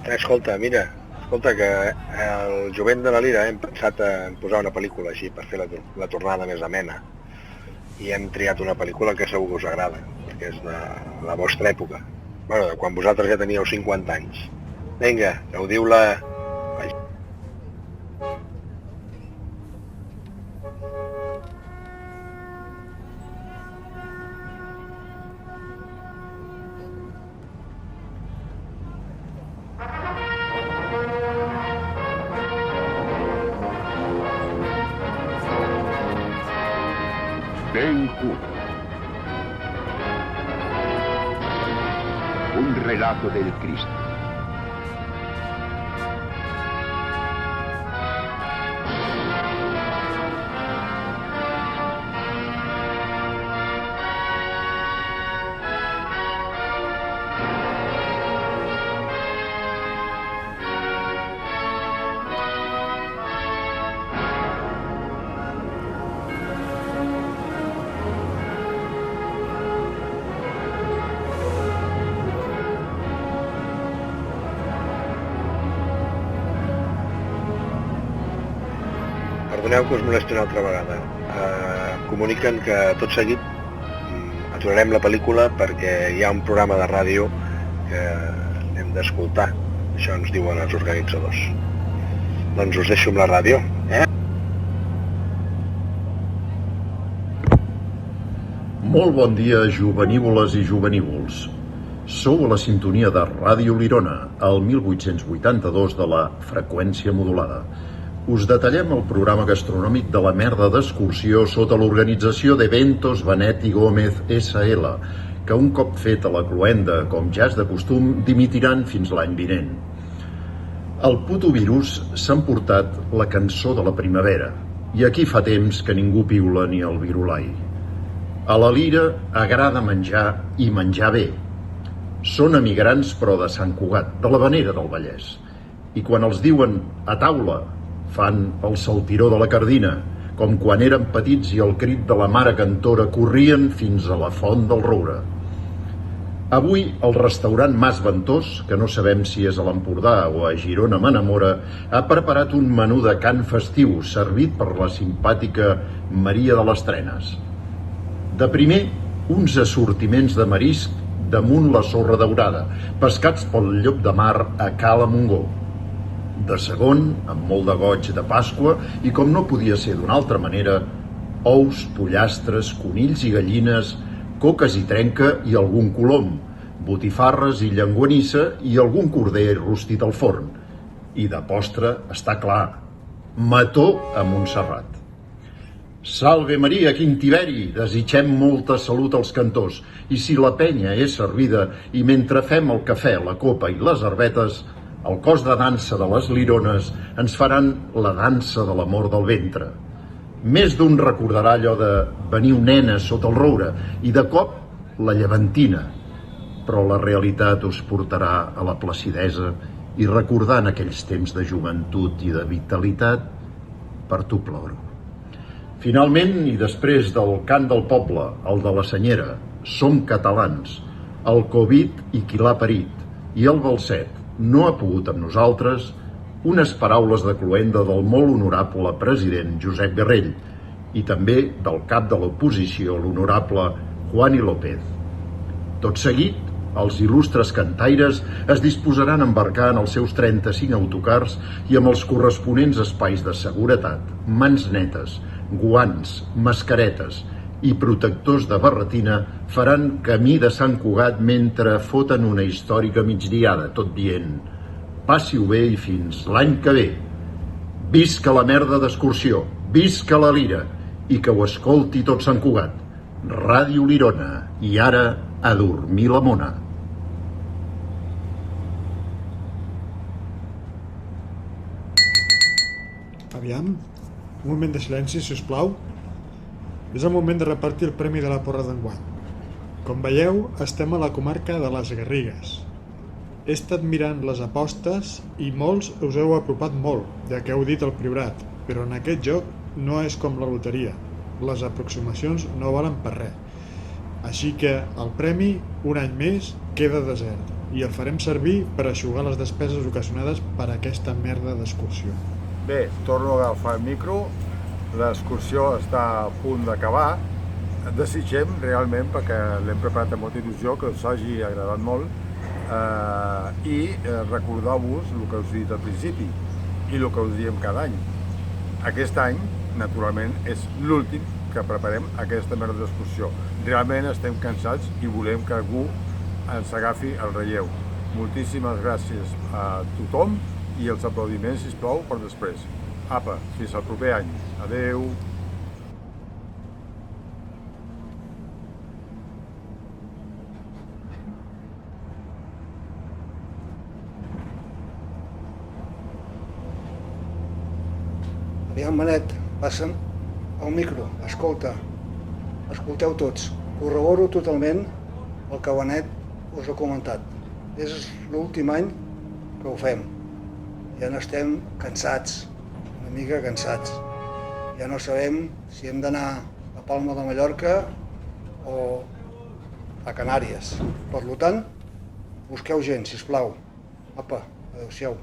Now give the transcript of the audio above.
Escolta, mira, que el jovent de la Lira hem pensat en posar una pel·lícula així per fer la tornada més amena i hem triat una pel·lícula que segur que us agrada, perquè és de la vostra època. Bueno, de quan vosaltres ja teníeu 50 anys. Vinga, gaudiu-la. Ben-Hur. Un relato del Cristo. Perdoneu que us molesti una altra vegada. Comuniquen que tot seguit aturarem la pel·lícula perquè hi ha un programa de ràdio que hem d'escoltar. Això ens diuen els organitzadors. Doncs us deixo amb la ràdio, Molt bon dia, jovenívoles i jovenívols. Sou a la sintonia de Ràdio Lirona, al 1882 de la freqüència modulada. Us detallem el programa gastronòmic de la merda d'excursió sota l'organització d'Eventos Benet i Gómez S.L., que un cop fet a la cloenda, com ja és de costum, dimitiran fins l'any vinent. El puto virus s'ha emportat la cançó de la primavera, i aquí fa temps que ningú piula ni el virulai. A la Lira agrada menjar i menjar bé. Són emigrants però de Sant Cugat, de la Vanera del Vallès. I quan els diuen a taula, fan el saltiró de la cardina, com quan eren petits i el crit de la mare cantora corrien fins a la font del Roure. Avui el restaurant Mas Ventós, que no sabem si és a l'Empordà o a Girona m'enamora, ha preparat un menú de cant festiu servit per la simpàtica Maria de les Trenes. De primer, uns assortiments de marisc damunt la sorra daurada, pescats pel llop de mar a Cala Montgó. De segon, amb molt de goig de Pasqua, i com no podia ser d'una altra manera, ous, pollastres, conills i gallines, coques i trenca i algun colom, botifarres i llenguanissa i algun corder rostit al forn. I de postre, està clar, mató a Montserrat. Salve Maria, quin tiberi! Desitgem molta salut als cantors, i si la penya és servida i mentre fem el cafè, la copa i les herbetes, el cos de dansa de les lirones ens faran la dansa de l'amor del ventre. Més d'un recordarà allò de venir nena sota el roure i de cop la llevantina, però la realitat us portarà a la placidesa i recordant aquells temps de joventut i de vitalitat, per tu ploro. Finalment, i després del cant del poble, el de la senyera, som catalans, el Covid i qui l'ha parit, i el Balset, no ha pogut amb nosaltres, unes paraules de cloenda del molt honorable president Josep Borrell i també del cap de l'oposició, l'honorable Juan I López. Tot seguit, els il·lustres cantaires es disposaran a embarcar en els seus 35 autocars i amb els corresponents espais de seguretat, mans netes, guants, mascaretes i protectors de barretina faran camí de Sant Cugat mentre foten una històrica migdiada, tot dient passi-ho bé i fins l'any que ve. Visca la merda d'excursió, visca la Lira i que ho escolti tot Sant Cugat. Ràdio Lirona, i ara a dormir la mona. Aviam, un moment de silenci, si us plau. És el moment de repartir el premi de la porra d'enguany. Com veieu, estem a la comarca de les Garrigues. He estat mirant les apostes i molts us heu apropat molt, ja que heu dit el Priorat, però en aquest joc no és com la loteria. Les aproximacions no valen per res. Així que el premi, un any més, queda desert. i el farem servir per eixugar les despeses ocasionades per aquesta merda d'excursió. Bé, torno a agafar el micro, l'excursió està a punt d'acabar. Desitgem realment, perquè l'hem preparat amb molta il·lusió, que us hagi agradat molt, i recordar-vos el que us he dit al principi i el que us diem cada any. Aquest any, naturalment, és l'últim que preparem aquesta merda d'excursió. Realment estem cansats i volem que algú ens agafi el relleu. Moltíssimes gràcies a tothom i els aplaudiments, sisplau, per després. Apa, fins al proper any. Adeu! Aviam, Manet, passa'm el micro, escolteu tots. Corroboro totalment el que Benet us ha comentat. És l'últim any que ho fem. Ja n'estem cansats, una mica cansats. Ja no sabem si hem d'anar a Palma de Mallorca o a Canàries. Per tant, busqueu gent, sisplau. Apa, adeu-siau.